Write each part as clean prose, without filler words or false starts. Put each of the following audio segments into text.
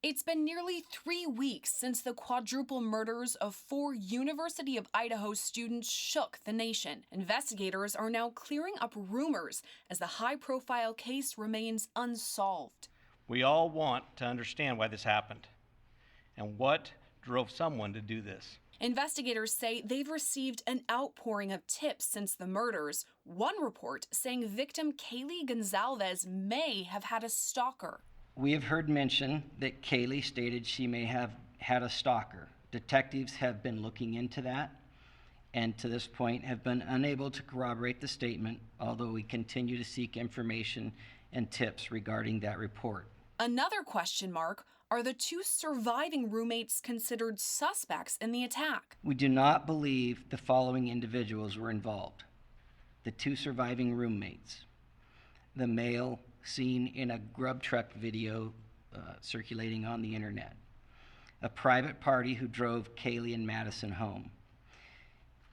It's been nearly 3 weeks since the quadruple murders of 4 University of Idaho students shook the nation. Investigators are now clearing up rumors as the high-profile case remains unsolved. We all want to understand why this happened and what drove someone to do this. Investigators say they've received an outpouring of tips since the murders. One report saying victim Kaylee Goncalves may have had a stalker. We have heard mention that Kaylee stated she may have had a stalker. Detectives have been looking into that and to this point have been unable to corroborate the statement, although we continue to seek information and tips regarding that report. Another question mark, are the 2 surviving roommates considered suspects in the attack? We do not believe the following individuals were involved. The 2 surviving roommates, the male seen in a grub truck video circulating on the internet, a private party who drove Kaylee and Madison home,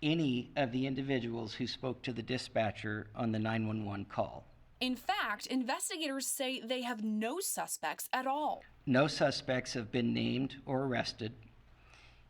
any of the individuals who spoke to the dispatcher on the 911 call. In fact, investigators say they have no suspects at all. No suspects have been named or arrested,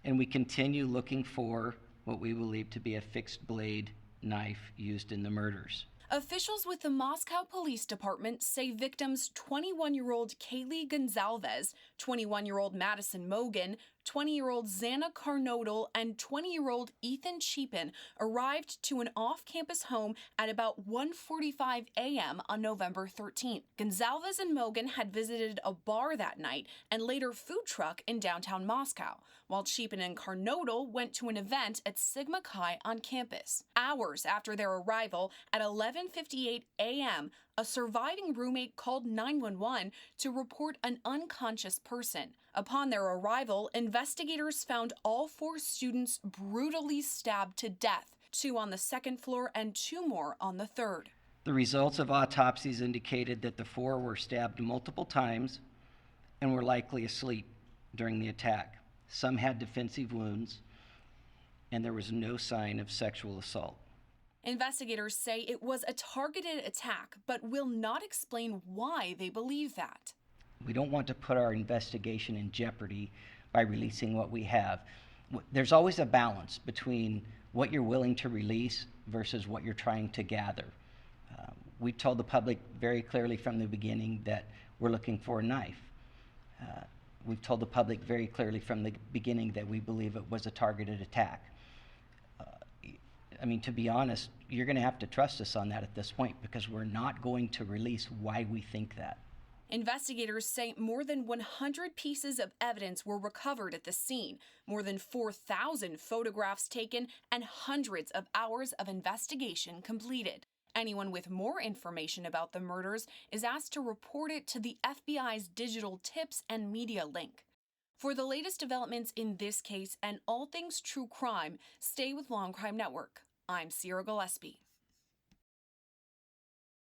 and we continue looking for what we believe to be a fixed blade knife used in the murders. Officials with the Moscow Police Department say victims 21-year-old Kaylee Goncalves, 21-year-old Madison Mogen, 20-year-old Xana Carnodal, and 20-year-old Ethan Cheapin arrived to an off-campus home at about 1:45 a.m. on November 13th. Goncalves and Mogen had visited a bar that night and later food truck in downtown Moscow, while Cheapin and Carnodal went to an event at Sigma Chi on campus. Hours after their arrival at 11:58 a.m., a surviving roommate called 911 to report an unconscious person. Upon their arrival, investigators found all 4 students brutally stabbed to death, 2 on the 2nd floor and 2 more on the 3rd. The results of autopsies indicated that the 4 were stabbed multiple times and were likely asleep during the attack. Some had defensive wounds, and there was no sign of sexual assault. Investigators say it was a targeted attack, but will not explain why they believe that. We don't want to put our investigation in jeopardy by releasing what we have. There's always a balance between what you're willing to release versus what you're trying to gather. We told the public very clearly from the beginning that we're looking for a knife. We've told the public very clearly from the beginning that we believe it was a targeted attack. To be honest, you're going to have to trust us on that at this point because we're not going to release why we think that. Investigators say more than 100 pieces of evidence were recovered at the scene, more than 4,000 photographs taken, and hundreds of hours of investigation completed. Anyone with more information about the murders is asked to report it to the FBI's digital tips and media link. For the latest developments in this case and all things true crime, stay with Law&Crime Network. I'm Sierra Gillespie.